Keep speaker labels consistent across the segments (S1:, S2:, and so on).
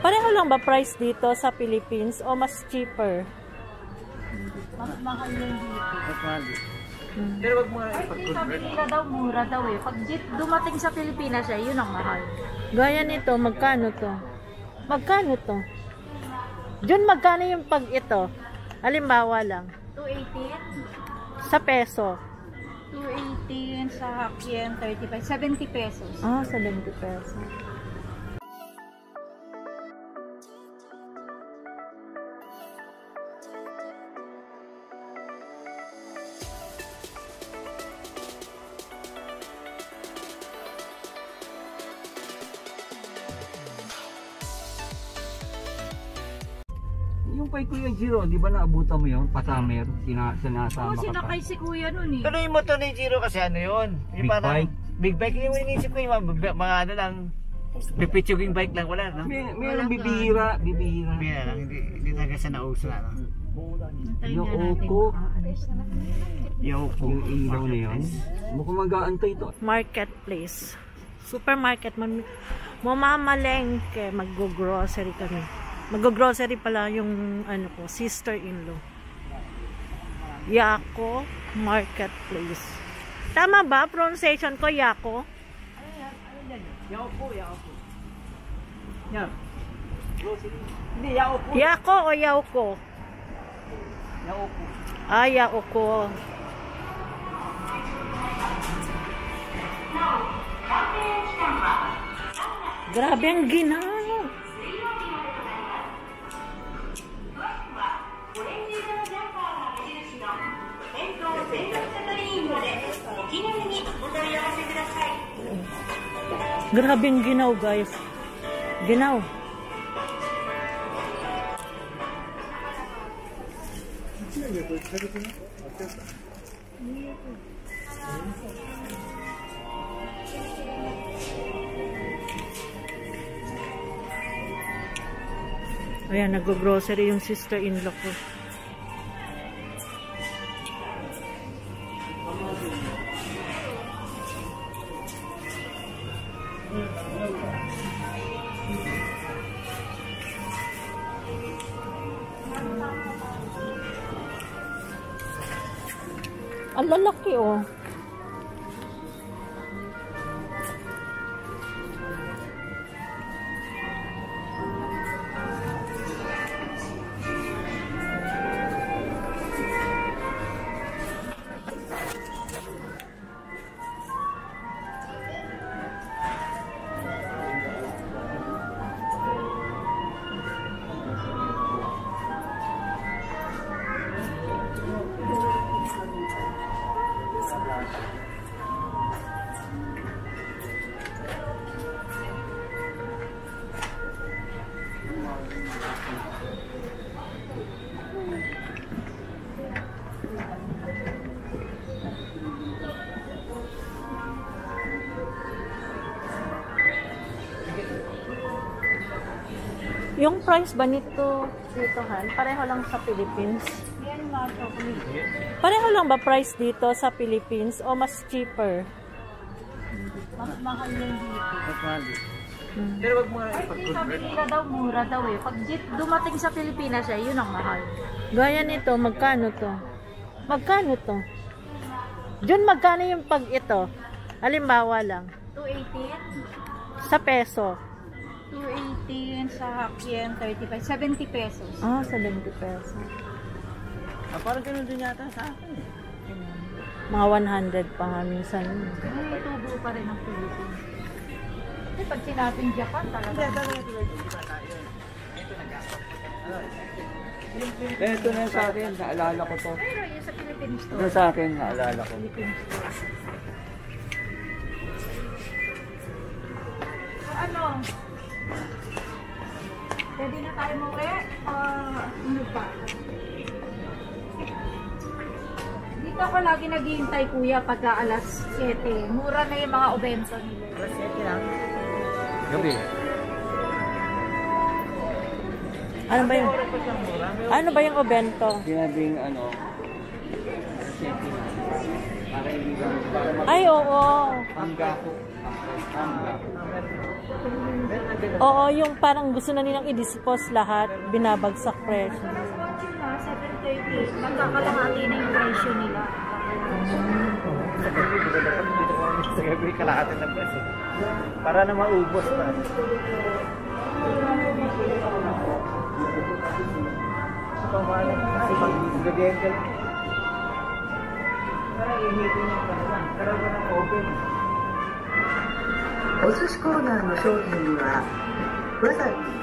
S1: Pareho lang ba price dito sa Philippines o mas cheaper?
S2: Mas mahal yan dito.
S3: Pero wag mo
S2: Sabi nila daw mura daw eh. Pag dumating sa Pilipinas siya, yun ang mahal.
S1: Gaya nito, magkano to? Magkano to? Diyan magkano yung pag ito? Halimbawa lang.
S2: 218.
S1: Sa peso.
S2: 218 sa Hakien, 35. 70 pesos.
S1: Ah, 70 pesos.
S3: yung kay Kuya Jiro, di ba naabutan mo yun? Pasamer, sinasama
S2: Oo,
S3: ka pa.
S2: sinakay si Kuya nun eh.
S4: Pero yung motor ni Jiro kasi ano yun?
S3: Big bike?
S4: Big bike yung inisip ko yung mga ano lang. Pipitsuging bike lang wala, no?
S3: Meron bibihira.
S4: Bira lang, hindi talaga sa nauso na, no?
S3: Yung Oko.
S4: Yoko.
S3: Yung ilaw na yun. Mukhang mag-aantay ito.
S1: Marketplace. Supermarket. Mamamalengke. Mag-grocery kami. Mag-grocery pala yung ano ko, sister-in-law. Yako Marketplace. Tama ba? Pronunciation ko, Yako?
S4: Yoko. Yan. Hindi, Yoko.
S1: Yako o Yauko?
S4: Yoko.
S1: Ah, Yauko. Grabe ang ginawa. Grabe ang ginaw, guys. Ginaw. Ayan, nag-grocery yung sister-in-law ko. Ang lalaki, oh. Yung price ba nito, Han? Pareho lang sa Philippines?
S2: Yan mga chocolate.
S1: Pareho lang ba price dito sa Philippines o mas cheaper?
S2: Mas mahal yan dito.
S4: Pero wag mo
S2: Sabi nila daw mura daw eh. Pag dumating sa Pilipinas siya, yun ang mahal.
S1: Gaya nito, magkano to? Magkano to? Diyan magkano yung pag ito? Halimbawa lang.
S2: 218.
S1: Sa peso.
S2: 218 sa Hakien, 35. 70 pesos.
S1: Ah, 70 pesos.
S4: parang ganun din yata sa akin.
S1: Mga 100 pa nga minsan.
S2: Ay, tubo pa rin ang Pilipinas. Kasi pag sinabing Japan talaga.
S3: Ito na sa akin, naalala ko to.
S2: Pero yun sa Philippine store.
S3: Ito sa akin, naalala ko.
S2: Philippine store. So, ano? Pwede na tayo muli? Ano pa? Dito ako lagi naghihintay, kuya, pagka alas 7. Mura na yung mga obento nila.
S4: Alas 7 lang.
S3: Gabi.
S1: Ano ba yung Ano ba yung obento?
S3: Sinabing ano,
S1: Ay, oo. Oo, yung parang gusto na nilang i-dispose lahat, binabagsak presyo.
S2: Sponge na, 730. Magkakalahati na yung presyo nila.
S4: Sa gabi kalahati ng peso. Para na maubos pa. Ito mahal kasi pag-ingrediente lang. Para initin yung kanila. Karoon ng open.
S5: お寿司コーナーの商品にはわさび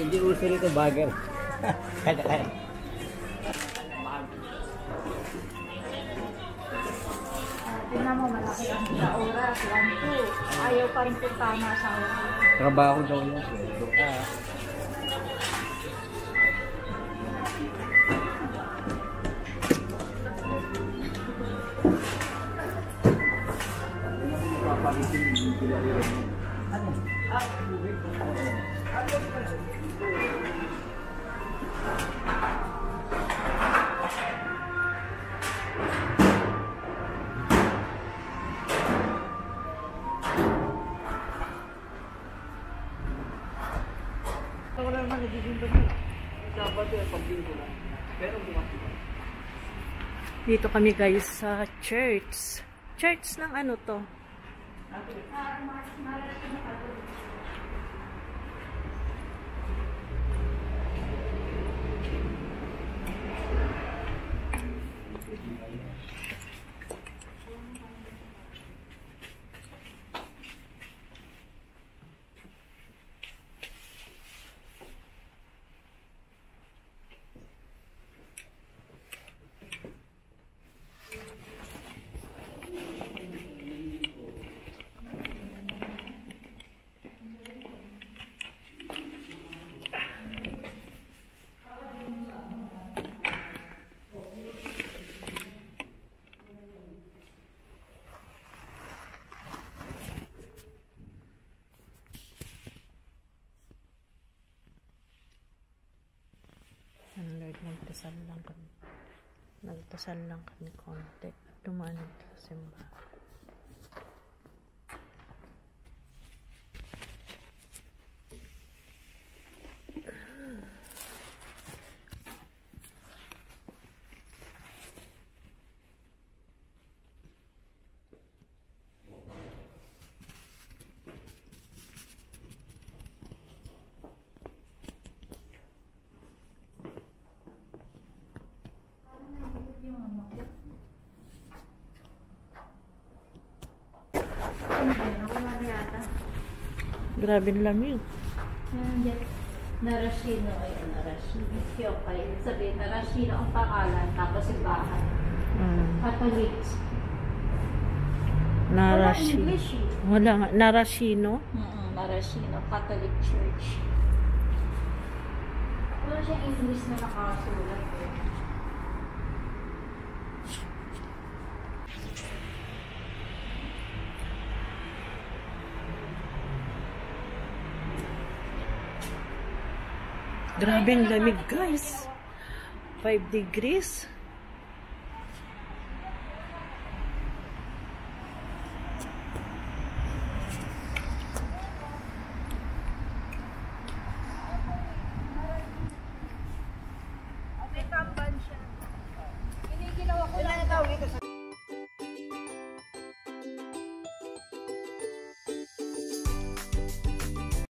S4: Hindi uso rito bagger. Kaya.
S2: Tingnan mo, malaki ang sa oras. 1, 2. Ayaw pa rin kung tama sa oras.
S4: Trabaho daw yun. Sweldo ka.
S1: Dito kami guys sa church. Church ng ano to? Lord, nagdasal lang kami konti at dumaan sa simbahan. Grabe ang lamig.
S2: Yan. Narashino ay Narashino. Kyokay. Ibig sabihin, Narashino ang pangalan, tapos yung bahay. Catholic. Wala English eh.
S1: Wala nga. Narashino?
S2: Narashino, Catholic Church. Wala siyang English na nakasulat eh.
S1: Grabe ang lamig guys. 5 degrees.